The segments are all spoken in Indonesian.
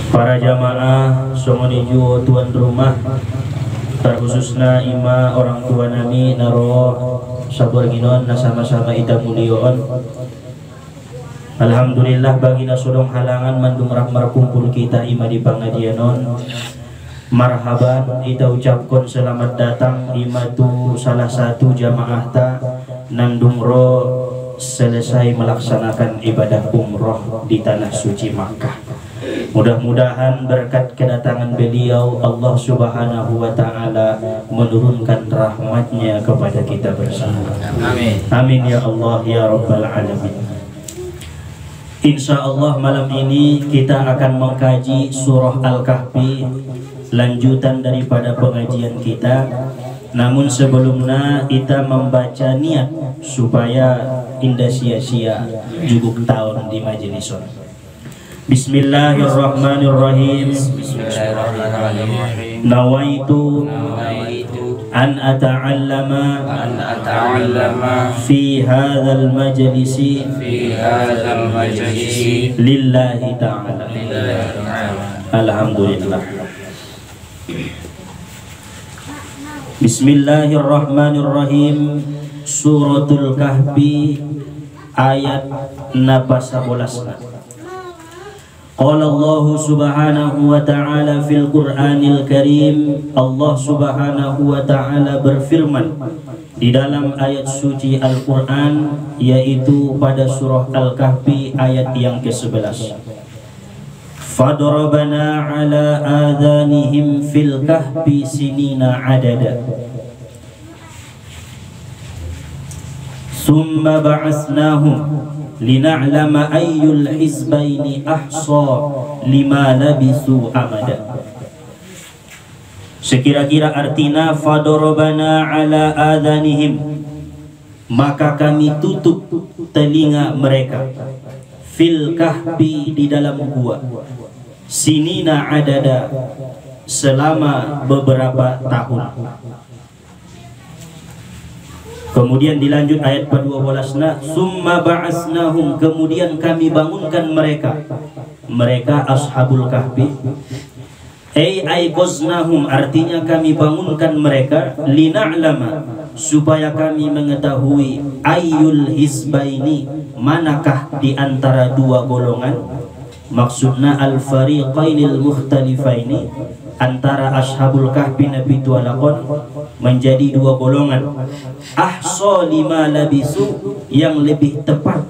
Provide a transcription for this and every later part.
Para jamaah songoniju tuan rumah, terkhususna ima orang tua nami naro sabar ginon na sama-sama ita mulioon. Alhamdulillah bagina sodong halangan mandung rahmar kumpul kita ima di pangadianon. Marhaban kita ucapkan selamat datang ima tu salah satu jamaah ta nandung ro selesai melaksanakan ibadah umroh di tanah suci Makkah. Mudah-mudahan berkat kedatangan beliau Allah Subhanahu wa Ta'ala menurunkan rahmatnya kepada kita bersama. Amin. Amin ya Allah ya Rabbal Alamin. Insya Allah malam ini kita akan mengkaji surah Al-Kahfi, lanjutan daripada pengajian kita. Namun sebelumnya kita membaca niat supaya indah sia-sia juguk tahun di majelis. Bismillahirrahmanirrahim. Nawaitu an ata'allama fi hadzal majlisi lillahi ta'ala. Alhamdulillah. Bismillahirrahmanirrahim. Suratul Kahfi ayat 11. Qala Allah Subhanahu wa ta'ala fil Qur'anil Karim. Allah Subhanahu wa ta'ala berfirman di dalam ayat suci Al-Qur'an, yaitu pada surah Al-Kahfi ayat yang ke-11. Fadarabana ala adhanihim fil kahfi sinina adada Summa ba'asnahum lina'lama ayyul hizbaini ahsa lima labisu amada. Sekira-kira artinya fadarabana ala adhanihim, maka kami tutup telinga mereka, fil kahfi di dalam gua, sinina adada selama beberapa tahun. Kemudian dilanjut ayat ke-12, summa ba'asnahum, kemudian kami bangunkan mereka, mereka ashabul kahfi. Ayqaznahum, artinya kami bangunkan mereka, lina'lama, supaya kami mengetahui ayyul hizbaini, manakah di antara dua golongan, maksudnya al-fariqainil mukhtalifaini, antara ashabul kahfi nabi tualakon menjadi dua golongan. Ahsa lima labisu, yang lebih tepat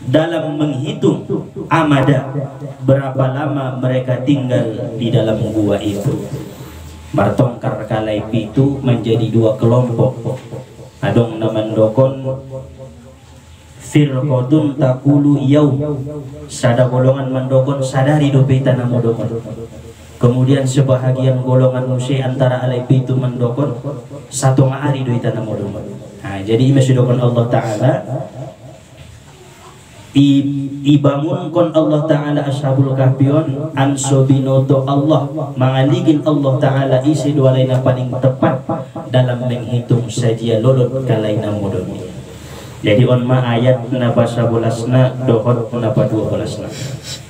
dalam menghitung amada, berapa lama mereka tinggal di dalam gua itu. Martongkar kalai itu menjadi dua kelompok. Adong naman dokon firqatun takulu yaum, sada golongan mandokon sadari dopeta namodokon. Kemudian sebahagian golongan musyi antara alaipi itu mendokon satu hari do ita namodokon. Nah, jadi masudokon Allah Ta'ala ibangun kon Allah Ta'ala ashabul kahfion ansobinoto Allah mengaligin Allah Ta'ala isi dua lain paling tepat dalam menghitung saja lolot kalaina modoni. Jadi onma ayat napa 11 dohot napa 12.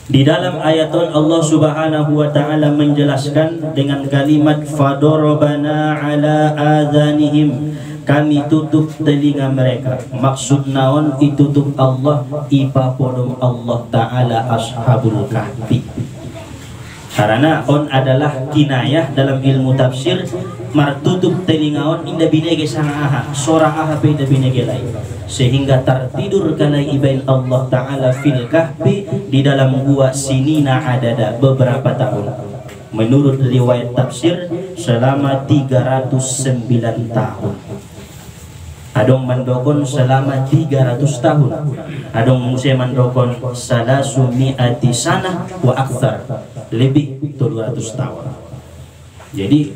Di dalam ayaton Allah Subhanahu wa ta'ala menjelaskan dengan kalimat fadarabana ala adhanihim, kami tutup telinga mereka. Maksud naon ditutup Allah, ipa podom Allah Ta'ala ashabul kahfi. Karena on adalah kinayah dalam ilmu tafsir, martutup telinga on inda binege sangaha, sora aha pe inda binege lain, sehingga tertidur kana ibain Allah Ta'ala fil kahfi, di dalam gua sinina adada, beberapa tahun. Menurut riwayat tafsir selama 309 tahun. Adong mandokon selama 300 tahun. Adong musia mandokon salasumi'ati sanah wa akthar, lebih 200 tahun. Jadi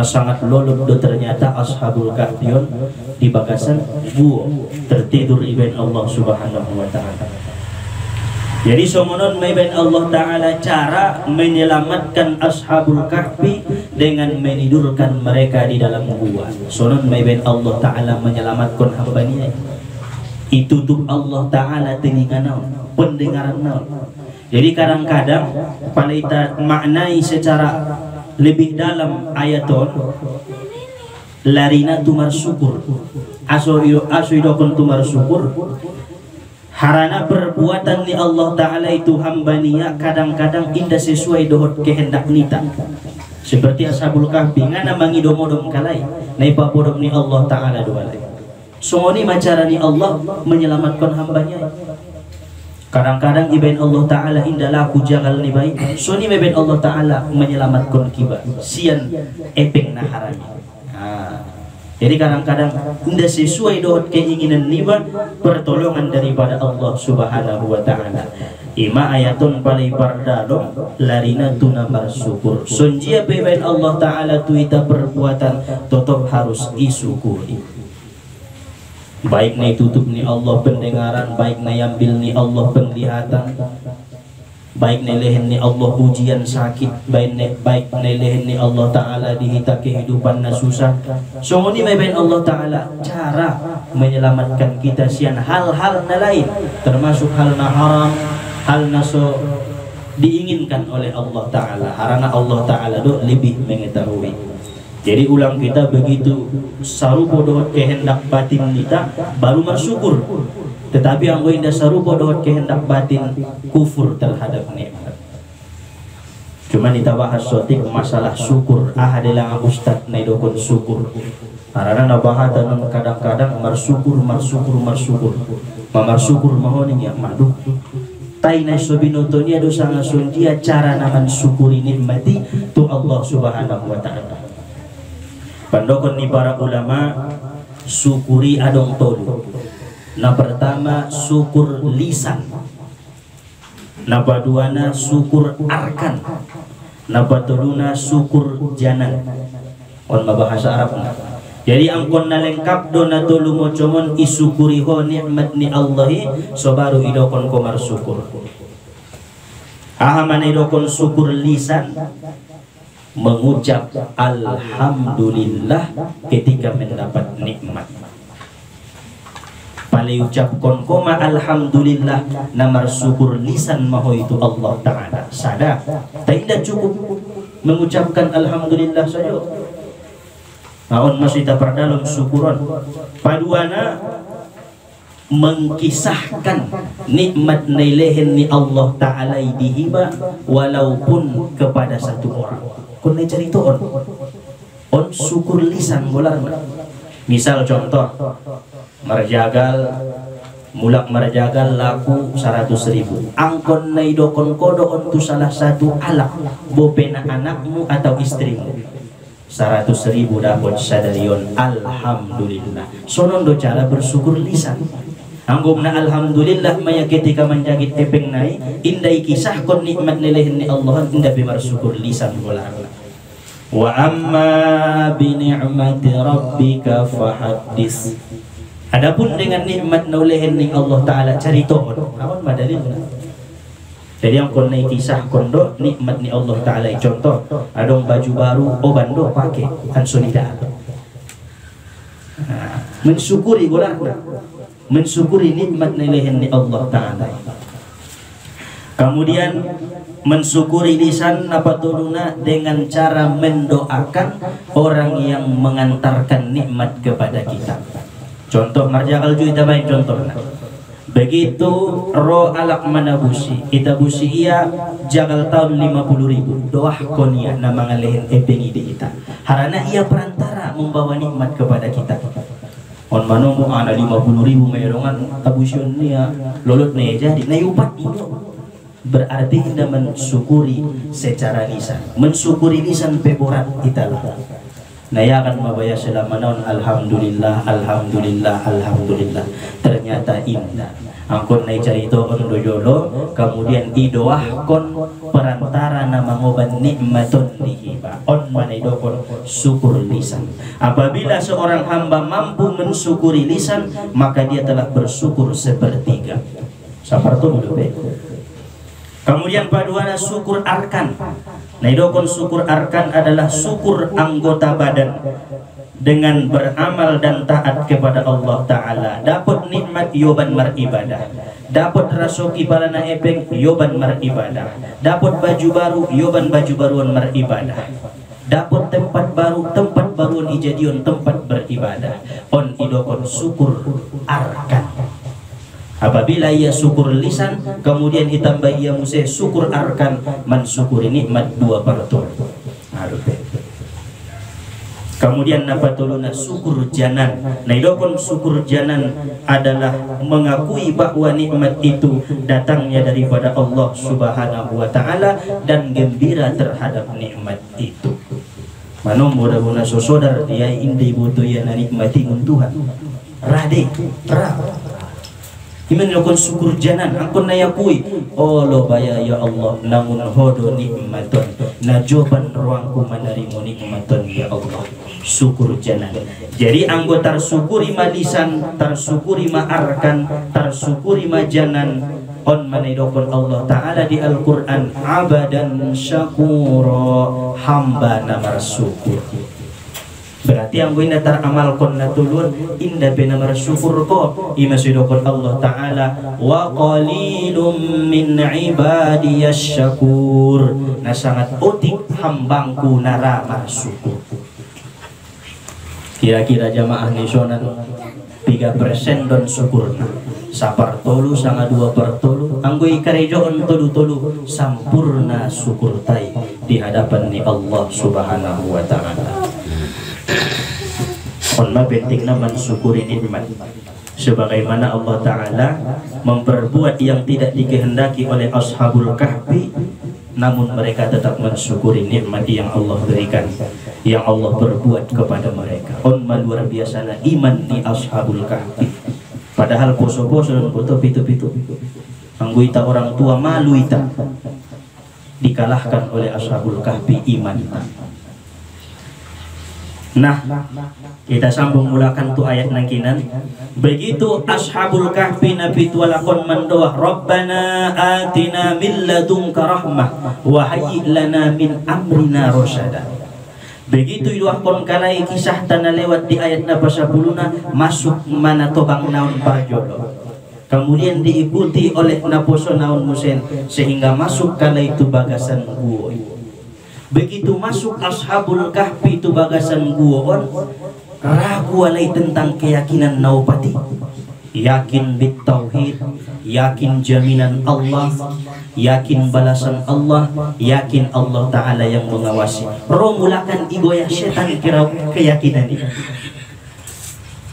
sangat lolot do ternyata ashabul kahfion di bagasan gua tertidur ibain Allah Subhanahu wa ta'ala. Jadi somonon maibain Allah Ta'ala cara menyelamatkan ashabul kahfi dengan menidurkan mereka di dalam gua. Sonon maibain Allah Ta'ala menyelamatkan hambanya. Itutup Allah Ta'ala telinga naon, pendengaran naon. Jadi kadang-kadang pada kita maknai secara lebih dalam ayaton, larina tumar syukur, aso idokon tumar syukur, harana perbuatan ni Allah Ta'ala itu hambania kadang-kadang indah sesuai dohot kehendak nita. Seperti Ashabul Kahfi ngana mangidomodom kalai nai papodom ni Allah Ta'ala doalai. Songoni macara ni Allah menyelamatkan hambanya. Kadang-kadang ibain Allah Ta'ala indah laku jagal ni baik, soni ibain Allah Ta'ala menyelamatkan kiba sian epeng naharanya. Jadi kadang-kadang indah sesuai dohot keinginan niba pertolongan daripada Allah Subhanahu wa Ta'ala. Ima ayatun palai pardalong larina tuna bersyukur. Sonjia bebain Allah Ta'ala tuita perbuatan tetap harus disyukuri. Baik na tutup ni Allah pendengaran, baik na ambil ni Allah penglihatan, baik na lehen ni Allah ujian sakit, baik na lehen ni Allah Ta'ala dihita kehidupan na susah. Sungguh may bain Allah Ta'ala cara menyelamatkan kita sian hal-hal na lain, termasuk hal na haram, hal na so diinginkan oleh Allah Ta'ala. Karena Allah Ta'ala do lebih mengetahui. Jadi ulang kita begitu sarupo dohot kehendak batin kita baru bersyukur. Tetapi yang indah sarupo dohot kehendak batin kufur terhadap nikmat. Cuma kita bahas sotik masalah syukur. Adalah ustad naidokon syukur. Karena nabahatan kadang-kadang bersyukur. Mamarsyukur mahoning yang madu. Tainai sobinotonia dosa ngasun dia cara naman syukuri nikmati tu Allah Subhanahu wa Ta'ala. Pandokon ni para ulama syukuri adong tolu. Na pertama syukur lisan, na paduana syukur arkan, na patuluna syukur janan. On mabahasa Arab na. Jadi angkon na lengkap do na tolu mo comon isyukuri ho nikmat ni Allahi so baru idokon komar syukur. Ahaman idokon syukur lisan, mengucap alhamdulillah ketika mendapat nikmat. Paling ucap koma alhamdulillah namar syukur lisan maho itu Allah Ta'ala. Sadar, tidak cukup mengucapkan alhamdulillah saja. Naon masih tak perdalam syukuran. Paduana mengkisahkan nikmat nailehen ni Allah Ta'ala dihiba walaupun kepada satu orang. Kau cerita on syukur lisan bolar. Misal contoh marjagal mulak marjagal laku 100.000. Angkon naidokon kodo on tu salah satu alak bopena anakmu atau istrimu 100.000 dapat sadarion alhamdulillah. Sonon do cara bersyukur lisan. Anggomna alhamdulillah maya ketika menjagit epeng nai indai kisah kon nikmat nilehen ni Allah indah bersyukur lisan bolar. Wa amma bi ni'mati rabbika fahaddis. Adapun dengan nikmat nilehen ni Allah Ta'ala carito awan madalil. Jadi yang kon nai kisah kondo nikmat ni Allah Ta'ala contoh adong baju baru obando pakai ansonida. Mensyukuri bolar. Mensyukuri nikmat nilehen ni Allah Ta'ala. Kemudian mensyukuri lisan apa turuna dengan cara mendoakan orang yang mengantarkan nikmat kepada kita. Contoh marjakal kita baik contohnya. Begitu roh alak manabusi kita busi ia jagal tahun 50.000 doa konia nama ngalehin epengi di kita. Harana ia perantara membawa nikmat kepada kita. On manomu ana 50.000 merongan tabusion nia lolot nih jadi nayupat berarti kita mensyukuri secara lisan. Mensyukuri lisan peborat kita lah. Naya akan membayar selama naon alhamdulillah alhamdulillah alhamdulillah. Ternyata indah. Angkon nai carito on dojolo kemudian idoahkon perantara nama ngoban nikmatun dihiba on manaidokon syukur lisan. Apabila seorang hamba mampu mensyukuri lisan maka dia telah bersyukur sepertiga. Saparto mudah. Kemudian paduana syukur arkan. Naidokon syukur arkan adalah syukur anggota badan. dengan beramal dan taat kepada Allah Ta'ala, dapat nikmat yoban maribadah, dapat rasuki balana epeng yoban maribadah, dapat baju baru yoban baju baruan maribadah, dapat tempat baruan ijadion tempat beribadah. On idokon syukur arkan. Apabila ia syukur lisan, kemudian ditambah ia mesti syukur arkan, mensyukuri nikmat 2/3. Aduh. Kemudian napatuluna syukur janan. Nah idokon syukur janan adalah mengakui bahwa nikmat itu datangnya daripada Allah Subhanahu wa Ta'ala dan gembira terhadap nikmat itu. Mano mudah-mudahan sosodar dia indi butuh ya nikmati Tuhan. Rade, Iman lakon syukur janan angkon nayakui oh lo baya ya Allah namun hodo nikmaton najoban ruangku menerima nikmaton ya Allah syukur janan. Jadi anggota tersyukuri ma lisan, tersyukuri ma arkan, tersyukuri ma janan on manidokon Allah Ta'ala di Al-Quran abadan syakuro hamba namar syukur. Berarti yang gue natar amal kon natulun indah benar syukur ko imasidokon Allah Ta'ala wa qalilum min ibadiyas syakur. Nah sangat utik hambangku narama syukur. Kira-kira jamaah nasional 3% don syukurna sapar tolu sanga 2/3 anggo ikarejoon tolu sampurna syukur tai di hadapan ni Allah Subhanahu wa Ta'ala. Onma pentingna mensyukuri nikmat sebagaimana Allah Ta'ala memperbuat yang tidak dikehendaki oleh Ashabul Kahfi, namun mereka tetap mensyukuri nikmat yang Allah berikan, yang Allah berbuat kepada mereka. Onma luar biasa iman ni Ashabul Kahfi. Padahal poso-poso dan foto pitu-pitu angguita orang tua malu ita dikalahkan oleh Ashabul Kahfi iman. Nah, kita sambung mulakan tu ayat nangkinan. Begitu Ashabul Kahfi Nabi tualakon mendoa Rabbana atina min ladunka rahmah wa hayyi lana min amrina rasyada. Begitu iluakon kalai kisah tanah lewat di ayat napa 10 masuk mana tobang naon parjolo. Kemudian diikuti oleh naposo naon musen sehingga masuk kalai itu bagasan gua. Begitu masuk Ashabul Kahfi itu bagasan guon, ragu alai tentang keyakinan naupati, yakin bit tauhid, yakin jaminan Allah, yakin balasan Allah, yakin Allah Ta'ala yang mengawasi. Romulakan igoya setan kira keyakinan ini.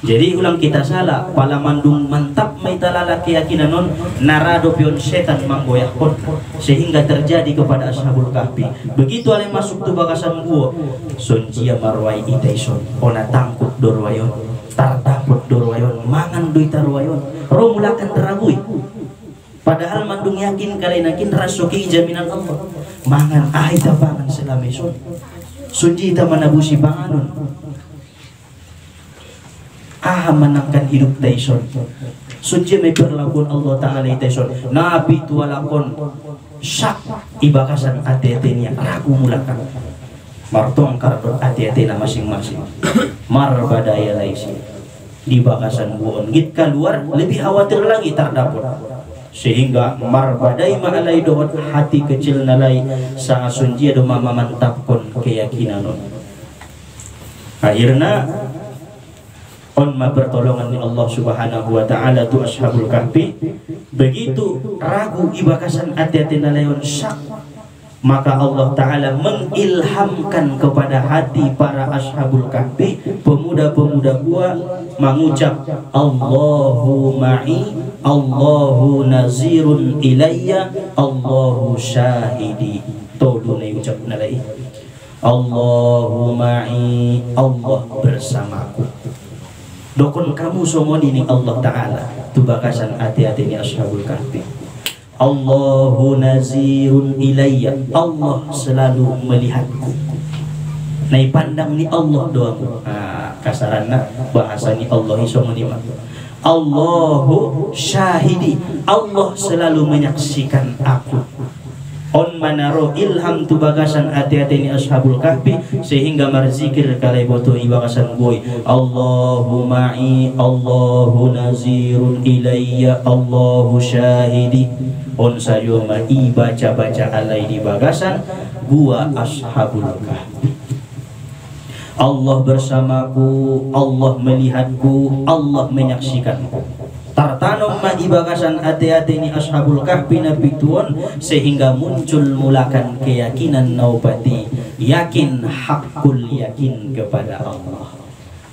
Jadi ulang kita salah pala mandung mantap maitalala keyakinan non narado pion setan manggoyakon sehingga terjadi kepada Ashabul Kahfi. Begitu ale masuk tu bagasan gua sonjia marwai itaison ona tangkut dorwayon tartaput dorwayon mangan duit tarwayon romulakan teragui. Padahal mandung yakin kalenakin rasuki jaminan Allah mangan ahita pangan selameson sonjita manabusi panganon menangkan hidup taison suci may perlakuan Allah Ta'ala taison nabi tualakon syak ibakasan ati-atinya ragu mulakan martong kardon ati-ati na masing-masing marbadaya laisi di bakasan buon git keluar lebih khawatir lagi terdapat sehingga marbadai maalai doon hati kecil nalai sa sunjia do mamantapkon keyakinan akhirnya onma pertolongan ni Allah Subhanahu wa Ta'ala tu Ashabul Kahfi. Begitu ragu ibakasan ati-ati nalayon syak, maka Allah Ta'ala mengilhamkan kepada hati para Ashabul Kahfi, pemuda-pemuda gua mengucap Allahu ma'i, Allahu nazirun ilayya, Allahu syahidi. Tolu na ucap nalai Allahu ma'i, Allah bersamaku. Dokon kamu somoni ni Allah Ta'ala tu bakasan hati-hati ni Ashabul Kahfi. Allahu nazirun ilayya, Allah selalu melihatku. Nai pandang ni Allah doaku. Kasaranna bahasa ni Allah somoni mah. Allahu syahidi, Allah selalu menyaksikan aku. on manaro ilham tu bagasan hati-hati ini ashabul kahfi sehingga merzikir kalai boto ibagasan boy Allahu ma'i Allahu nazirun ilayya Allahu syahidi on sayo ma'i baca-baca alai di bagasan gua ashabul kahfi Allah bersamaku, Allah melihatku, Allah menyaksikanku. Tartanum ma ibagasan hati-hati ini ashabul kahfi nabi tuan sehingga muncul mulakan keyakinan naubati yakin hakul yakin kepada Allah.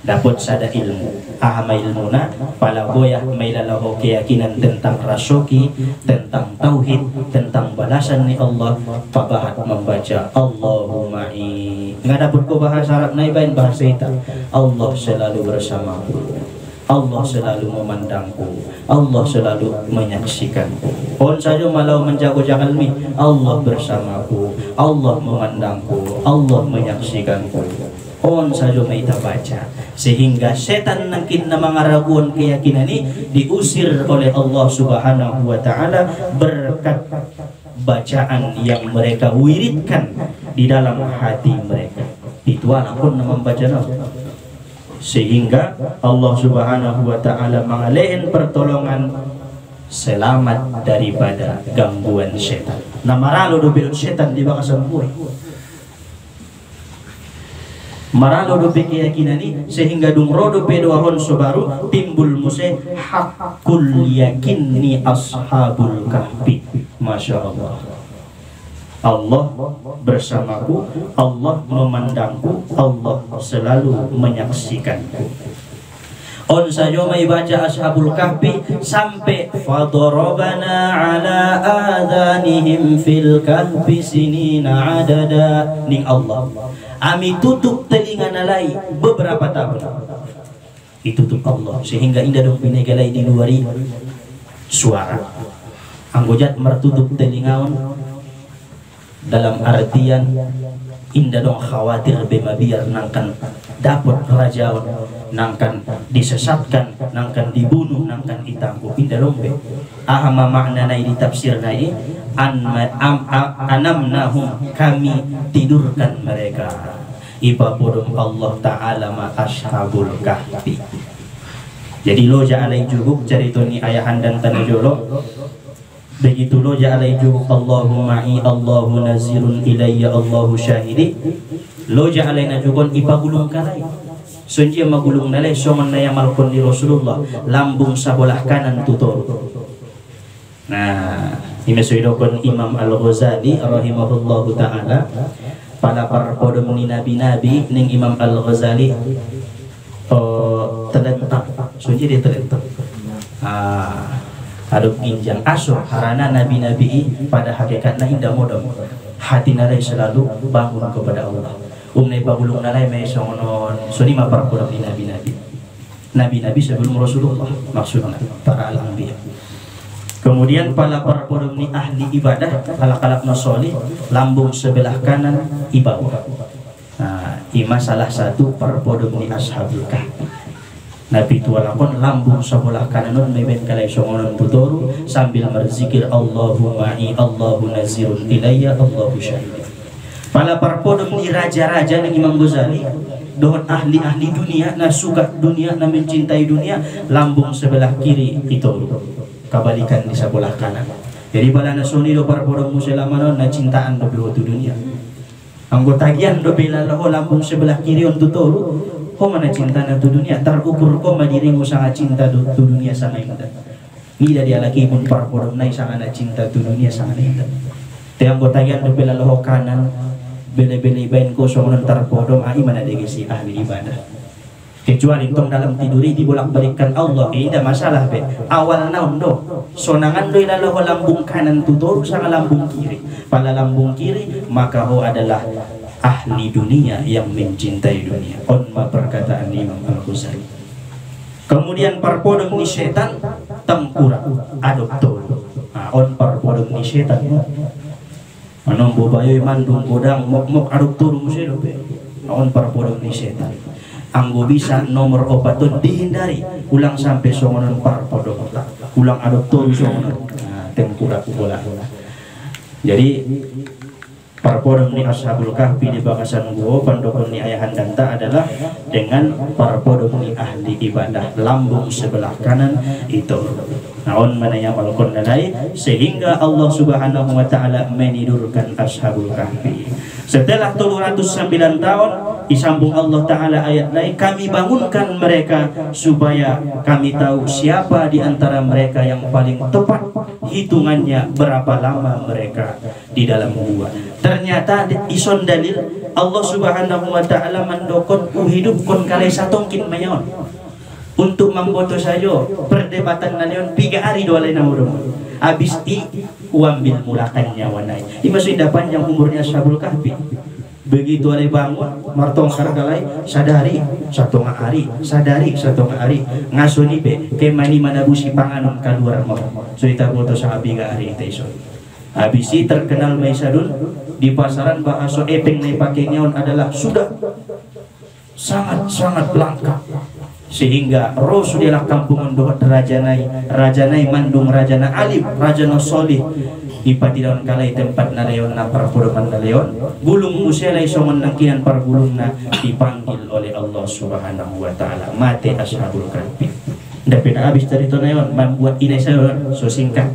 Dapat sada ilmu ahama ilmuna pala goyah mailalaho keyakinan tentang rasoki, tentang tauhid, tentang balasan ni Allah pabahat membaca Allahuma'i nggak dapat ko bahasa Arab naibain bahasa ita Allah selalu bersamaku, Allah selalu memandangku, Allah selalu menyaksikanku. On saja malau menjago jagalmi Allah bersamaku, Allah memandangku, Allah menyaksikanku. On saja kita baca sehingga setan mungkin nama raguan keyakinan ini diusir oleh Allah Subhanahu wa taala berkat bacaan yang mereka wiridkan di dalam hati mereka. Itu pun membaca sehingga Allah Subhanahu wa taala mengalehin pertolongan selamat daripada gangguan setan. Namaralo do belot setan di bakasan buhay. Maralo do keyakinan ini sehingga dumrodo pedoahon sobaru timbul muse hakul yakinni ashabul kahfi. Masya Allah. Allah bersamaku, Allah memandangku, Allah selalu menyaksikanku. On saja mai baca ashabul kahfi sampai fadarabana ala adhanihim fil kahfi sinina adada ning Allah. Ami tutup telinga nalai beberapa tahun. Ditutup Allah sehingga indah dong pinegalai di luari suara. Anggojat mertutup telingaon dalam artian indah dong khawatir bema biar nangkan dapat rajaon, nangkan disesatkan, nangkan dibunuh, nangkan ditangguh. Indah dong be. Ahama makna nai ditafsir nai anamnahum kami tidurkan mereka. Iba bodong Allah Ta'ala ma ashabul kahfi. Jadi loja alai juguk ceritoni ayahan dan tanah jolok. Begitu loja alai juguk Allahu ma'i Allahu nazirun ilayya Allahu syahidi. Loja alai najukon iba gulung kalai. Sunjia magulung nalai songon naya malkon di Rasulullah lambung sabelah kanan tutor. Nah, ini suidokon Imam Al-Ghazali rahimahullahu ta'ala pada para podom ni nabi-nabi ning Imam Al-Ghazali terlentak sunyi dia terlentak aduk ginjang asuh harana nabi-nabi pada hakikatnya indah modom hati narai selalu bangun kepada Allah nai pagulung narai may songonon suni para podom ni nabi-nabi sebelum Rasulullah maksudnya para al-anbiya. Kemudian para podom ni ahli ibadah kalak-kalak nasolih lambung sebelah kanan ibadah. Nah, ima salah satu para podom ni ashabul kahfi. Nabi tualakon lambung sebelah kanan meben kalai songonon tutoru sambil berzikir Allahu ma'i Allahu nazirun ilayya Allahu syahid. Para podom ni raja-raja ng Imam Ghazali dohon ahli-ahli dunia na suka dunia na mencintai dunia lambung sebelah kiri itu kabalikan di sebelah kanan. Jadi bala nasuni do para podom muslimanon na cintaan do biwatu dunia. Anggotagian do bela laho lambung sebelah kiri on tuturu. Ko mana cinta na tu dunia tarukur ko madirimu sangat cinta do tu dunia sangat indah. Nida dia lagi pun para podom nai sangat cinta tu dunia sangat indah. Te anggotagian do bela laho kanan bele-bele bain ko songonon tar podom ai mana degesi ahli ibadah. Kecuali tong dalam tiduri dibolak-balikkan Allah tidak masalah be awal naon do sonangan do ilalah lambung kanan tutur sama lambung kiri pada lambung kiri maka ho adalah ahli dunia yang mencintai dunia onma perkataan Imam Al-Ghazali. Kemudian parpodong ni setan tengkurak adoptor on parpodong ni setan anong bobayoy mandung godang mok adoptor muselo be on parpodong ni setan. Anggo bisa nomor obatun dihindari ulang sampai songonon par podok ulang adoptor songonon tengkurak bola Jadi parpodong ni Ashabul Kahfi di bakasan gua pandokon ni ayahandanta adalah dengan parpodong ni ahli ibadah lambung sebelah kanan itu naon mana yang malkon dalai sehingga Allah Subhanahu wa taala menidurkan Ashabul Kahfi. Setelah 709 tahun disambung Allah taala ayat lain, kami bangunkan mereka supaya kami tahu siapa di antara mereka yang paling tepat hitungannya berapa lama mereka di dalam gua. Ternyata ison dalil Allah Subhanahu wa taala mendokon uhidupkon kali satongkin mayon untuk memboto sayo perdebatan nalion 3 hari 2 lain urung habis uambil mulakan nyawanai imasuin panjang umurnya Ashabul Kahfi. Begitu ada bangun martong kargalai sadari 1 hari sadari 1 hari ngasoni be kemani manabusi panganon kaluar mo cerita boto sa 3 hari itu habis terkenal Maisadun di pasaran bahasa epeng na pakainya adalah sudah sangat lengkap sehingga Rasulullah kampungan doa rajanai mandung rajana alim rajana solih ipatidaon kalai tempat naleon na parpuruman naleon gulung muselai songon nangkinan pargulung na dipanggil oleh Allah Subhanahu wa taala mate Ashabul Kahfi. Dapat habis dari itu naon membuat ini saya so singkat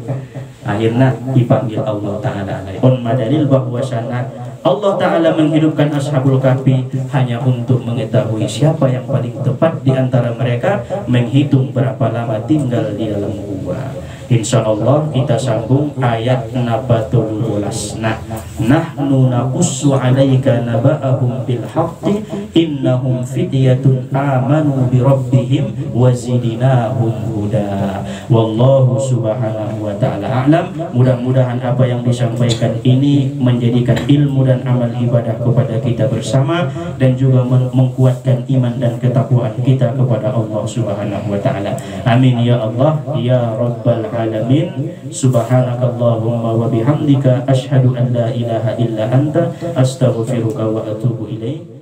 akhirnya dipanggil Allah taala on madalil bahwasana Allah Ta'ala menghidupkan Ashabul Kahfi hanya untuk mengetahui siapa yang paling tepat di antara mereka menghitung berapa lama tinggal di dalam gua. Insya Allah kita sambung ayat 12. Nahnu naqussu 'alaika naba'ahum bil haqqi innahum fityatun amanu bi rabbihim wa zidnahum huda. Wallahu subhanahu wa ta'ala a'lam. Mudah-mudahan apa yang disampaikan ini menjadikan ilmu dan amal ibadah kepada kita bersama dan juga menguatkan iman dan ketakwaan kita kepada Allah Subhanahu wa taala. Amin ya Allah ya rabbal alamin. Subhanakallahumma wa bihamdika asyhadu an la ilaha illa anta astaghfiruka wa atubu ilaik.